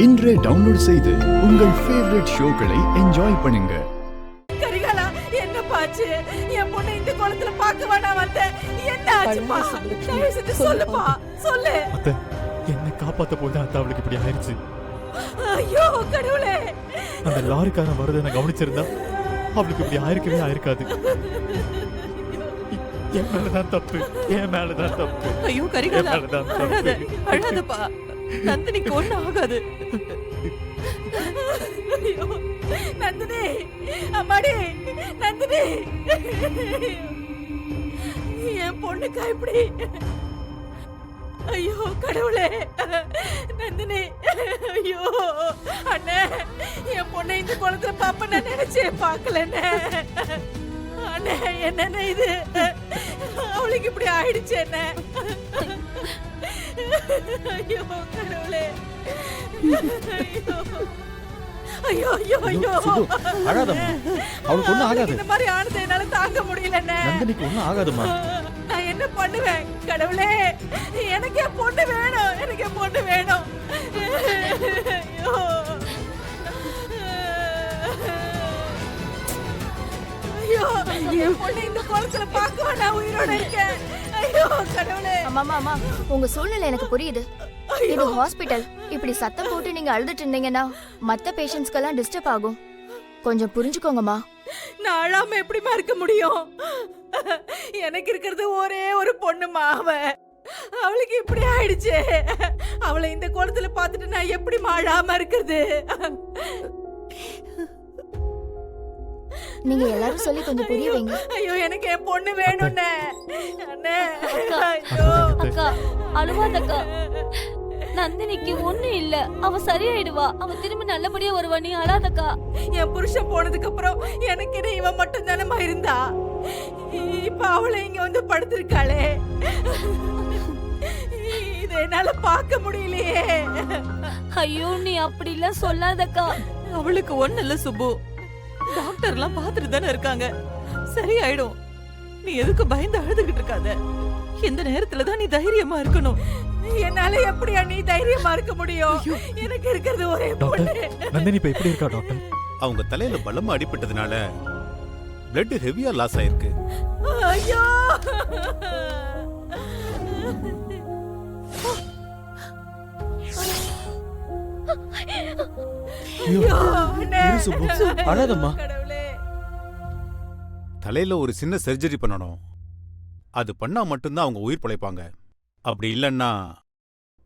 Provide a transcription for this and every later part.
இன்றே டவுன்லோட் செய்து உங்கள் ஃபேவரட் ஷோக்களை என்ஜாய் பண்ணுங்க. கரிகாலா, என்ன பாச்சு? என் பொண்ணை இந்த குளத்துல பார்க்க வேணாம் வந்தேன். என்ன ஆச்சுப்பா? தயவு செஞ்சு சொல்லுப்பா, சொல்லு. அத்தை, என்ன காப்பாத்த போய் தான் அவளுக்கு இப்படி ஆயிடுச்சு. ஐயோ கடவுளே, அந்த லாரிக்காரன் வரதை நான் கவனிச்சிருந்தா அவளுக்கு இப்படி ஆயிருக்கவே ஆயிருக்காது. என் மேலதான் தப்பு, என் மேலதான் தப்பு. ஐயோ கரிகாலா, என் மேலதான் தப்பு. அழாத அழாதப்பா, நந்தினிக்கு ஒண்ணு ஆகாது. ஐயோ நந்தினி, அம்மாடி நந்தினி, என் பொண்ணுக்கா இப்படி? ஐயோ கடவுளே, நந்தினி, ஐயோ அண்ணே, என் பொண்ணை இந்த குளத்துல பாப்ப நான் நினைச்சே பாக்கலண்ணே. அண்ணே என்னண்ணே இது, அவளுக்கு இப்படி ஆயிடுச்சு என்ன? ஐயோ கடவுளே, ஐயோ ஐயோ ஐயோ, அழாதம்மா, அவளுக்கு ஒண்ணும் ஆகாது. இந்த மாதிரி ஆனதை என்னால தாங்க முடியலண்ணே. நந்தினிக்கு ஒண்ணும் ஆகாதுமா. நான் என்ன பண்ணுவேன் கடவுளே? எனக்கு என் பொண்ணு வேணும், எனக்கு என் பொண்ணு வேணும். ஐயோ ஐயோ, என் பொண்ணு இந்த குளத்துல பார்க்க நான் உயிரோட இருக்கேன். ஐயோ கடவுளே. அம்மா உங்க சூழ்நிலை எனக்கு புரியுது. இது ஹாஸ்பிடல். இப்படி சத்தம் போட்டு நீங்க அழுதுட்டு இருந்தீங்கன்னா மத்த பேஷண்ட்ஸ்க்கெல்லாம் டிஸ்டர்ப் ஆகும். கொஞ்சம் புரிஞ்சுக்கோங்கம்மா. நான் அழாம எப்படிமா இருக்க முடியும்? எனக்கு இருக்கிறது ஒரே ஒரு பொண்ணுமா, அவளுக்கு இப்படி ஆயிடுச்சு. அவளை இந்த குளத்துல பார்த்துட்டு நான் எப்படி அழாம இருக்கிறது? நீங்க எல்லாரும் சொல்லி கொஞ்சம் புரிய வைங்க. ஐயோ எனக்கு என் பொண்ணு வேணும்னே. அண்ணே அக்கா அழுவாதக்கா, நந்தினிக்கு ஒண்ணு இல்ல, அவ சரியாயிடுவா, அவ திரும்ப நல்லபடியா வருவா, நீ அழாதக்கா. என் புருஷன் போனதுக்கு அப்புறம் எனக்கு இவன் மட்டும் தானமா இருந்தா. இப்ப அவளை இங்க வந்து படுத்திருக்காளே, இதை என்னால பார்க்க முடியலையே. ஐயோ நீ அப்படி எல்லாம் சொல்லாதக்கா. அவளுக்கு ஒண்ணு இல்ல சுப்பு, டாக்டர் எல்லாம் பாத்துட்டு தானே இருக்காங்க, சரியாயிடும். நீ எதுக்கு பயந்து அழுதுகிட்டு இருக்காத. இந்த நேரத்துல தான் நீ தைரியமா இருக்கணும். என்னால எப்படியா நீ தைரியமா இருக்க முடியும்? எனக்கு இருக்கிறது ஒரே பொண்ணு. நந்தினி இப்ப எப்படி இருக்கா டாக்டர்? அவங்க தலையில பலமா அடிபட்டதுனால பிளட் ஹெவியா லாஸ் ஆயிருக்கு. ஐயோ அழாதம்மா. தலையில ஒரு சின்ன சர்ஜரி பண்ணணும். அது பண்ணா மட்டும்தான் அவங்க உயிர் பிழைப்பாங்க. அப்படி இல்லைன்னா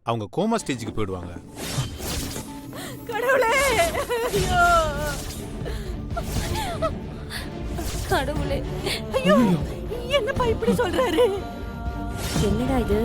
அவங்க கோமா ஸ்டேஜுக்கு போயிடுவாங்க. கடவுளே, ஐயோ கடவுளே, ஐயோ, என்னப்பா இப்படி சொல்றாரு? என்னடா இது?